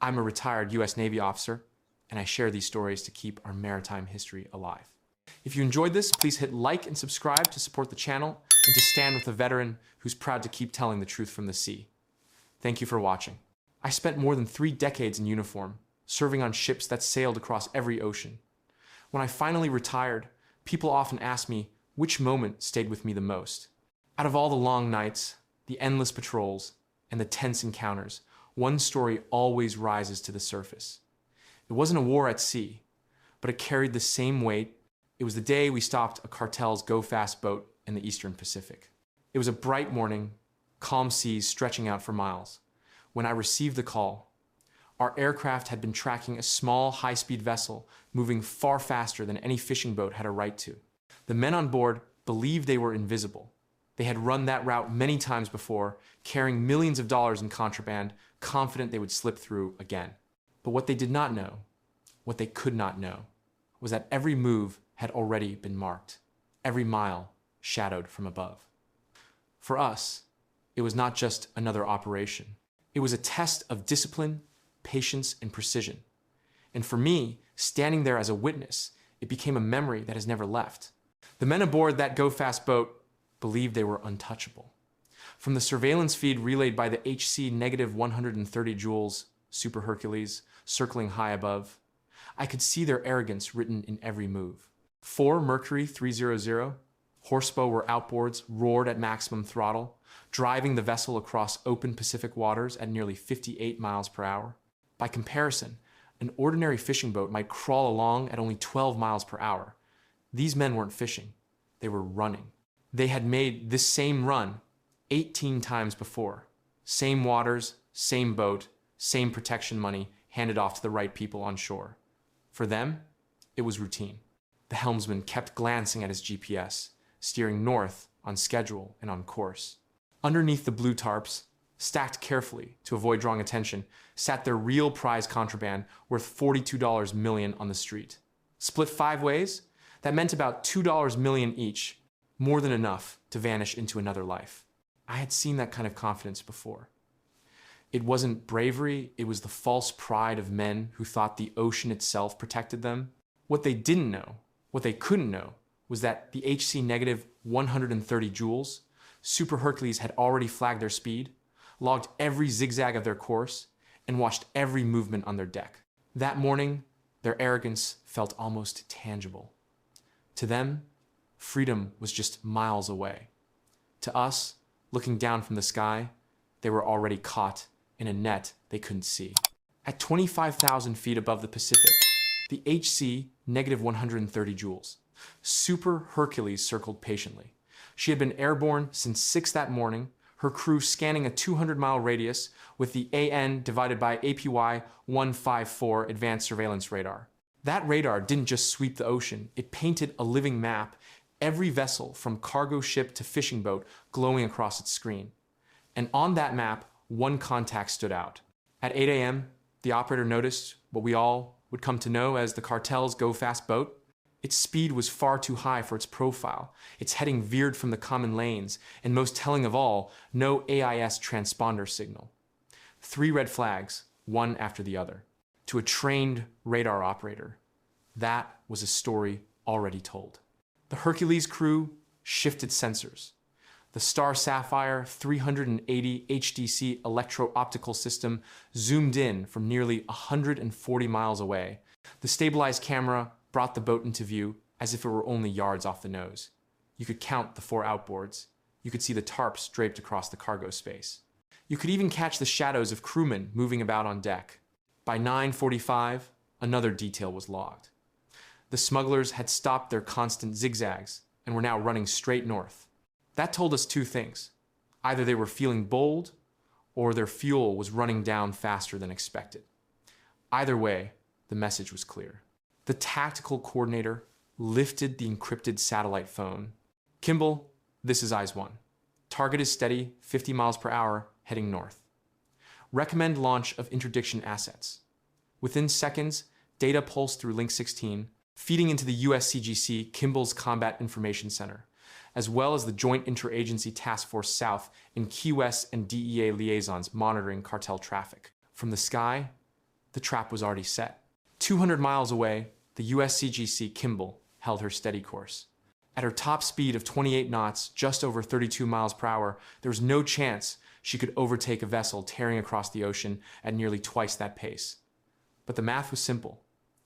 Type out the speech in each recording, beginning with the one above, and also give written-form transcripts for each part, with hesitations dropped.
I'm a retired U.S. Navy officer, and I share these stories to keep our maritime history alive. If you enjoyed this, please hit like and subscribe to support the channel and to stand with a veteran who's proud to keep telling the truth from the sea. Thank you for watching. I spent more than 3 decades in uniform, serving on ships that sailed across every ocean. When I finally retired, people often ask me which moment stayed with me the most. Out of all the long nights, the endless patrols, and the tense encounters, one story always rises to the surface. It wasn't a war at sea, but it carried the same weight. It was the day we stopped a cartel's go-fast boat in the Eastern Pacific. It was a bright morning, calm seas stretching out for miles. When I received the call, our aircraft had been tracking a small, high-speed vessel moving far faster than any fishing boat had a right to. The men on board believed they were invisible. They had run that route many times before, carrying millions of dollars in contraband, confident they would slip through again. But what they did not know, what they could not know, was that every move had already been marked, every mile shadowed from above. For us, it was not just another operation. It was a test of discipline, patience, and precision. And for me, standing there as a witness, it became a memory that has never left. The men aboard that go-fast boat believed they were untouchable. From the surveillance feed relayed by the HC-130J Super Hercules circling high above, I could see their arrogance written in every move. 4 Mercury 300 horsebow outboards roared at maximum throttle, driving the vessel across open Pacific waters at nearly 58 miles per hour. By comparison, an ordinary fishing boat might crawl along at only 12 miles per hour. These men weren't fishing, they were running. They had made this same run 18 times before. Same waters, same boat, same protection money handed off to the right people on shore. For them, it was routine. The helmsman kept glancing at his GPS, steering north on schedule and on course. Underneath the blue tarps, stacked carefully to avoid drawing attention, sat their real prize contraband worth $42 million on the street. Split 5 ways, that meant about $2 million each, more than enough to vanish into another life. I had seen that kind of confidence before. It wasn't bravery, it was the false pride of men who thought the ocean itself protected them. What they didn't know, what they couldn't know, was that the HC-130J Super Hercules had already flagged their speed, logged every zigzag of their course, and watched every movement on their deck. That morning, their arrogance felt almost tangible. To them, freedom was just miles away. To us, looking down from the sky, they were already caught in a net they couldn't see. At 25,000 feet above the Pacific, the HC-130J Super Hercules circled patiently. She had been airborne since 6 that morning, her crew scanning a 200-mile radius with the AN divided by APY 154 advanced surveillance radar. That radar didn't just sweep the ocean, it painted a living map, every vessel from cargo ship to fishing boat glowing across its screen. And on that map, one contact stood out. At 8 a.m., the operator noticed what we all would come to know as the cartel's go-fast boat. Its speed was far too high for its profile. Its heading veered from the common lanes, and most telling of all, no AIS transponder signal. 3 red flags, one after the other. To a trained radar operator, that was a story already told. The Hercules crew shifted sensors. The Star Sapphire 380 HDC electro-optical system zoomed in from nearly 140 miles away. The stabilized camera brought the boat into view as if it were only yards off the nose. You could count the 4 outboards. You could see the tarps draped across the cargo space. You could even catch the shadows of crewmen moving about on deck. By 9:45, another detail was logged. The smugglers had stopped their constant zigzags and were now running straight north. That told us 2 things. Either they were feeling bold, or their fuel was running down faster than expected. Either way, the message was clear. The tactical coordinator lifted the encrypted satellite phone. Kimball, this is Eyes 1. Target is steady, 50 miles per hour, heading north. Recommend launch of interdiction assets. Within seconds, data pulsed through Link 16, feeding into the USCGC Kimball's Combat Information Center, as well as the Joint Interagency Task Force South in Key West and DEA liaisons monitoring cartel traffic. From the sky, the trap was already set. 200 miles away, the USCGC Kimball held her steady course. At her top speed of 28 knots, just over 32 miles per hour, there was no chance she could overtake a vessel tearing across the ocean at nearly twice that pace. But the math was simple,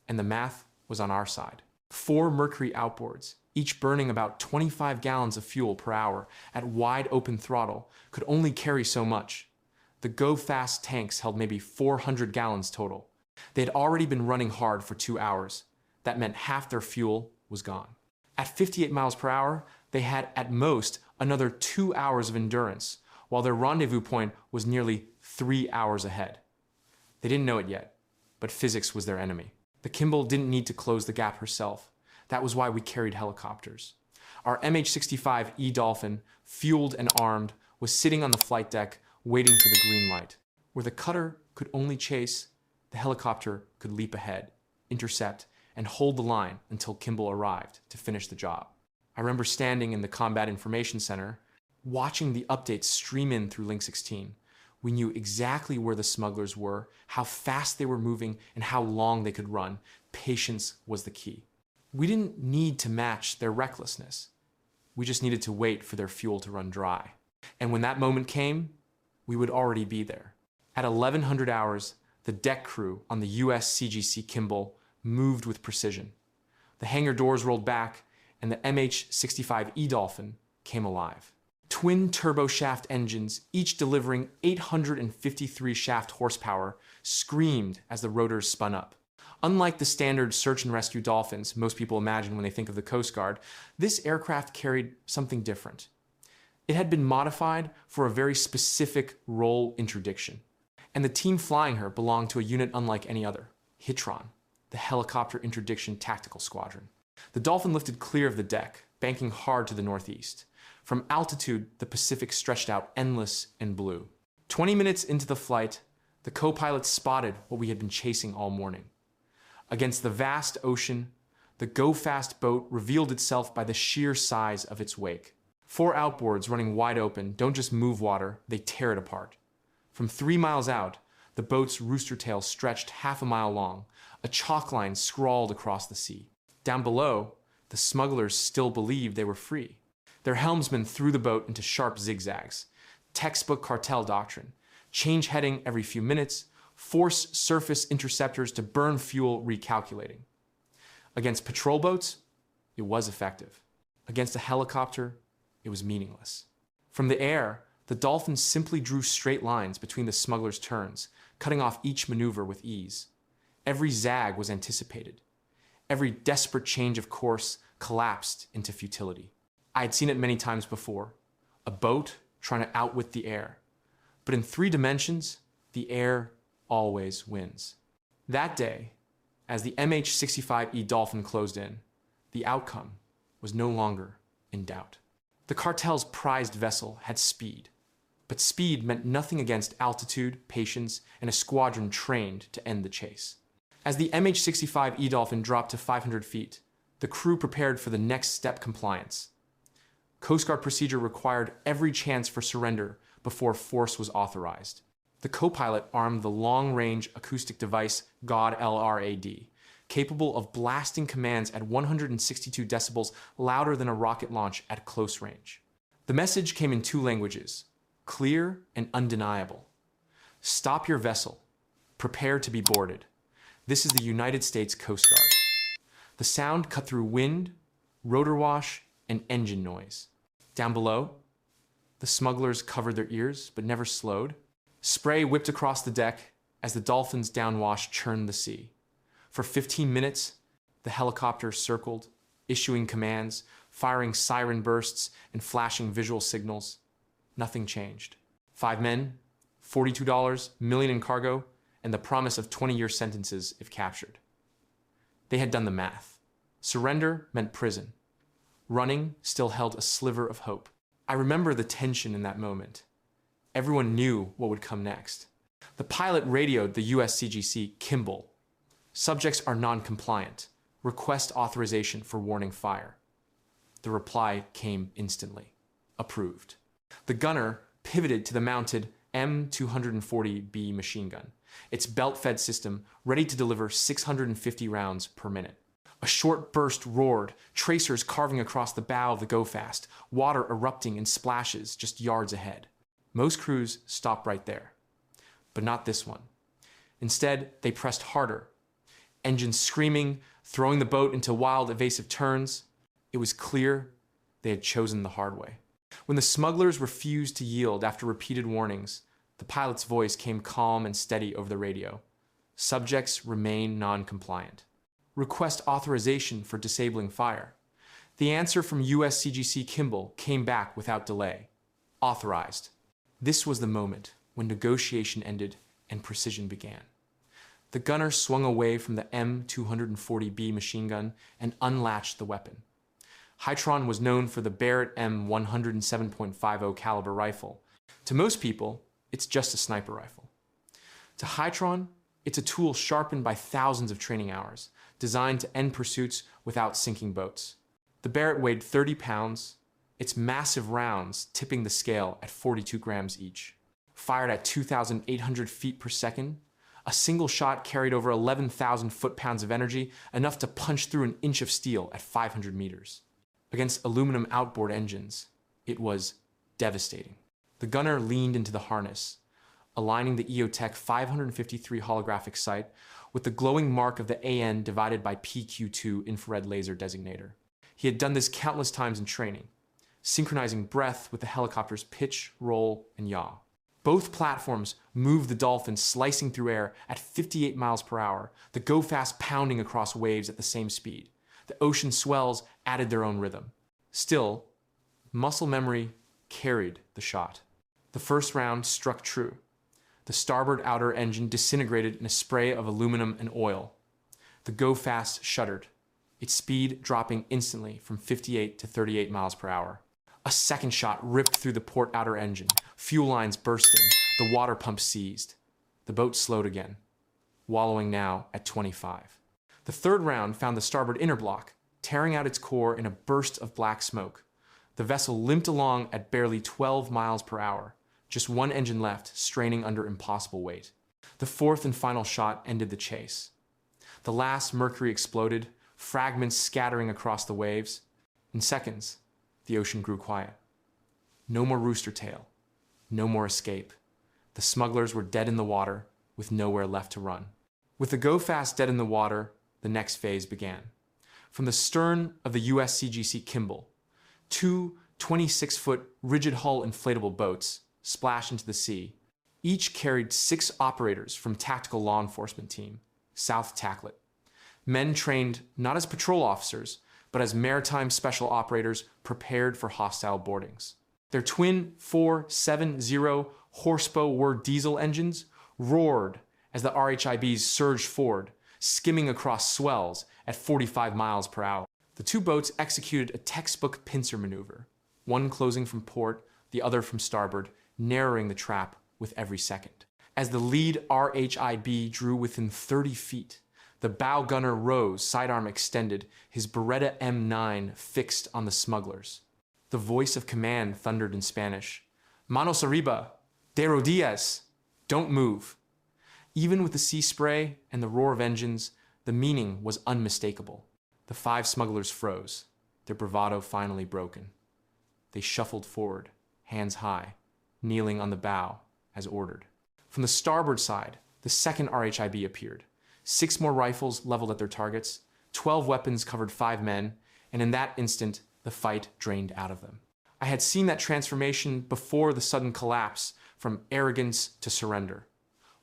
and the math was on our side. 4 Mercury outboards, each burning about 25 gallons of fuel per hour at wide open throttle, could only carry so much. The go-fast tanks held maybe 400 gallons total. They had already been running hard for 2 hours. That meant half their fuel was gone. At 58 miles per hour, they had at most another 2 hours of endurance, while their rendezvous point was nearly 3 hours ahead. They didn't know it yet, but physics was their enemy. The Kimball didn't need to close the gap herself. That was why we carried helicopters. Our MH-65E Dolphin, fueled and armed, was sitting on the flight deck waiting for the green light. Where the cutter could only chase, the helicopter could leap ahead, intercept, and hold the line until Kimball arrived to finish the job. I remember standing in the Combat Information Center, watching the updates stream in through Link 16. We knew exactly where the smugglers were, how fast they were moving, and how long they could run. Patience was the key. We didn't need to match their recklessness. We just needed to wait for their fuel to run dry. And when that moment came, we would already be there. At 1100 hours, the deck crew on the USCGC Kimball moved with precision. The hangar doors rolled back, and the MH-65E Dolphin came alive. Twin turboshaft engines, each delivering 853 shaft horsepower, screamed as the rotors spun up. Unlike the standard search and rescue Dolphins most people imagine when they think of the Coast Guard, this aircraft carried something different. It had been modified for a very specific role interdiction, and the team flying her belonged to a unit unlike any other, HITRON, the Helicopter Interdiction Tactical Squadron. The Dolphin lifted clear of the deck, banking hard to the northeast. From altitude, the Pacific stretched out endless and blue. 20 minutes into the flight, the co-pilot spotted what we had been chasing all morning. Against the vast ocean, the go-fast boat revealed itself by the sheer size of its wake. 4 outboards running wide open don't just move water, they tear it apart. From 3 miles out, the boat's rooster tail stretched half a mile long, a chalk line scrawled across the sea. Down below, the smugglers still believed they were free. Their helmsman threw the boat into sharp zigzags. Textbook cartel doctrine. Change heading every few minutes, force surface interceptors to burn fuel recalculating. Against patrol boats, it was effective. Against a helicopter, it was meaningless. From the air, the Dolphin simply drew straight lines between the smugglers' turns, cutting off each maneuver with ease. Every zag was anticipated. Every desperate change of course collapsed into futility. I had seen it many times before, a boat trying to outwit the air. But in 3 dimensions, the air always wins. That day, as the MH-65E Dolphin closed in, the outcome was no longer in doubt. The cartel's prized vessel had speed, but speed meant nothing against altitude, patience, and a squadron trained to end the chase. As the MH-65E Dolphin dropped to 500 feet, the crew prepared for the next step compliance. Coast Guard procedure required every chance for surrender before force was authorized. The co-pilot armed the long-range acoustic device God LRAD, capable of blasting commands at 162 decibels louder than a rocket launch at close range. The message came in 2 languages, clear and undeniable. Stop your vessel. Prepare to be boarded. This is the United States Coast Guard. The sound cut through wind, rotor wash, and engine noise. Down below, the smugglers covered their ears but never slowed. Spray whipped across the deck as the Dolphin's downwash churned the sea. For 15 minutes, the helicopter circled, issuing commands, firing siren bursts, and flashing visual signals. Nothing changed. 5 men, $42, million in cargo, and the promise of 20-year sentences if captured. They had done the math. Surrender meant prison. Running still held a sliver of hope. I remember the tension in that moment. Everyone knew what would come next. The pilot radioed the USCGC Kimball. Subjects are non-compliant. Request authorization for warning fire. The reply came instantly. Approved. The gunner pivoted to the mounted M240B machine gun. its belt-fed system ready to deliver 650 rounds per minute. A short burst roared, tracers carving across the bow of the Go Fast, water erupting in splashes just yards ahead. Most crews stopped right there, but not this one. Instead, they pressed harder, engines screaming, throwing the boat into wild, evasive turns. It was clear they had chosen the hard way. When the smugglers refused to yield after repeated warnings, the pilot's voice came calm and steady over the radio. Subjects remain non-compliant. Request authorization for disabling fire. The answer from USCGC Kimball came back without delay. Authorized. This was the moment when negotiation ended and precision began. The gunner swung away from the M240B machine gun and unlatched the weapon. HITRON was known for the Barrett M107.50 caliber rifle. To most people, it's just a sniper rifle. To HITRON, it's a tool sharpened by thousands of training hours, designed to end pursuits without sinking boats. The Barrett weighed 30 pounds, its massive rounds tipping the scale at 42 grams each. Fired at 2,800 feet per second, a single shot carried over 11,000 foot-pounds of energy, enough to punch through an inch of steel at 500 meters. Against aluminum outboard engines, it was devastating. The gunner leaned into the harness, aligning the EOTech 553 holographic sight with the glowing mark of the AN divided by PQ2 infrared laser designator. He had done this countless times in training, synchronizing breath with the helicopter's pitch, roll, and yaw. Both platforms moved the Dolphin slicing through air at 58 miles per hour, the Go Fast pounding across waves at the same speed. The ocean swells added their own rhythm. Still, muscle memory carried the shot. The first round struck true. The starboard outer engine disintegrated in a spray of aluminum and oil. The Go Fast shuddered, its speed dropping instantly from 58 to 38 miles per hour. A second shot ripped through the port outer engine, fuel lines bursting, the water pump seized. The boat slowed again, wallowing now at 25. The third round found the starboard inner block, tearing out its core in a burst of black smoke. The vessel limped along at barely 12 miles per hour, just one engine left, straining under impossible weight. The fourth and final shot ended the chase. The last Mercury exploded, fragments scattering across the waves. In seconds, the ocean grew quiet. No more rooster tail, no more escape. The smugglers were dead in the water, with nowhere left to run. With the Go Fast dead in the water, the next phase began. From the stern of the USCGC Kimball, two 26-foot rigid-hull inflatable boats splashed into the sea. Each carried 6 operators from Tactical Law Enforcement Team, South Tacklet. Men trained not as patrol officers, but as maritime special operators prepared for hostile boardings. Their twin 470 horsepower diesel engines roared as the RHIBs surged forward, skimming across swells at 45 miles per hour. The two boats executed a textbook pincer maneuver, one closing from port, the other from starboard, narrowing the trap with every second. As the lead RHIB drew within 30 feet, the bow gunner rose, sidearm extended, his Barrett M9 fixed on the smugglers. The voice of command thundered in Spanish. Manos arriba, de rodillas, don't move. Even with the sea spray and the roar of engines, the meaning was unmistakable. The 5 smugglers froze, their bravado finally broken. They shuffled forward, hands high, kneeling on the bow as ordered. From the starboard side, the second RHIB appeared. 6 more rifles leveled at their targets, 12 weapons covered 5 men, and in that instant, the fight drained out of them. I had seen that transformation before the sudden collapse from arrogance to surrender.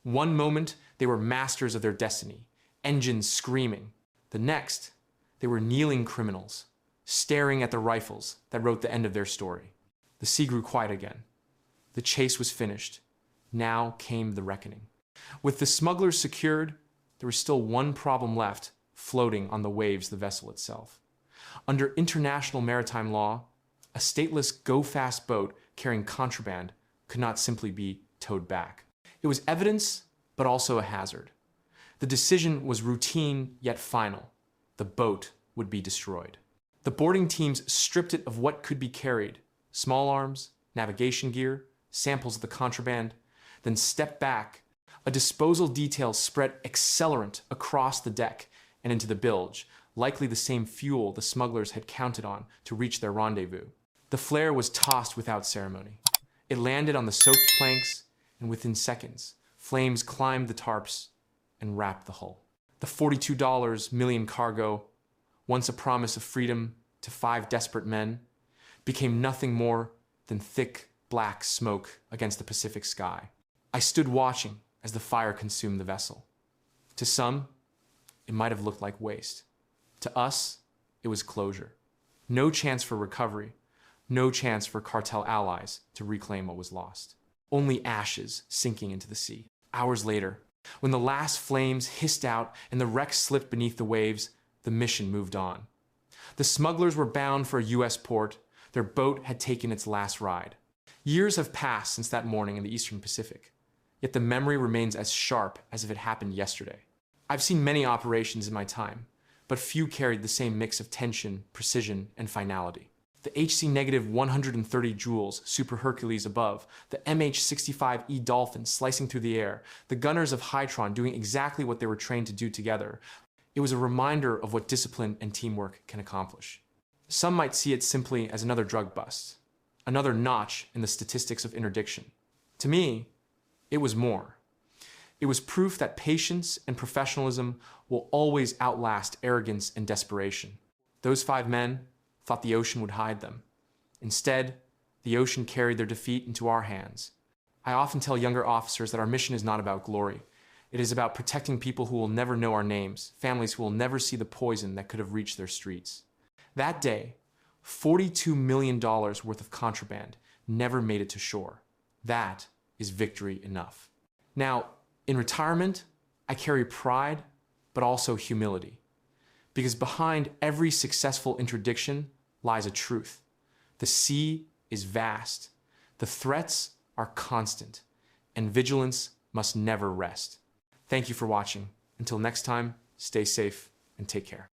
One moment, they were masters of their destiny, engines screaming. The next, they were kneeling criminals, staring at the rifles that wrote the end of their story. The sea grew quiet again. The chase was finished. Now came the reckoning. With the smugglers secured, there was still one problem left, floating on the waves of the vessel itself. Under international maritime law, a stateless go-fast boat carrying contraband could not simply be towed back. It was evidence, but also a hazard. The decision was routine yet final. The boat would be destroyed. The boarding teams stripped it of what could be carried: small arms, navigation gear, samples of the contraband, then stepped back, A disposal detail spread accelerant across the deck and into the bilge, likely the same fuel the smugglers had counted on to reach their rendezvous. The flare was tossed without ceremony. It landed on the soaked planks, and within seconds, flames climbed the tarps and wrapped the hull. The $42 million cargo, once a promise of freedom to 5 desperate men, became nothing more than thick black smoke against the Pacific sky. I stood watching as the fire consumed the vessel. To some, it might have looked like waste. To us, it was closure. No chance for recovery, no chance for cartel allies to reclaim what was lost. Only ashes sinking into the sea. Hours later, when the last flames hissed out and the wreck slipped beneath the waves, the mission moved on. The smugglers were bound for a U.S. port. Their boat had taken its last ride. Years have passed since that morning in the Eastern Pacific, yet the memory remains as sharp as if it happened yesterday. I've seen many operations in my time, but few carried the same mix of tension, precision, and finality. The HC-130J Super Hercules above, the MH-65E Dolphin slicing through the air, the gunners of HITRON doing exactly what they were trained to do together. It was a reminder of what discipline and teamwork can accomplish. Some might see it simply as another drug bust, another notch in the statistics of interdiction. To me, it was more. It was proof that patience and professionalism will always outlast arrogance and desperation. Those 5 men thought the ocean would hide them. Instead, the ocean carried their defeat into our hands. I often tell younger officers that our mission is not about glory. It is about protecting people who will never know our names, families who will never see the poison that could have reached their streets. That day, $42 million worth of contraband never made it to shore. That is victory enough. Now, in retirement, I carry pride, but also humility. Because behind every successful interdiction lies a truth. The sea is vast, the threats are constant, and vigilance must never rest. Thank you for watching. Until next time, stay safe and take care.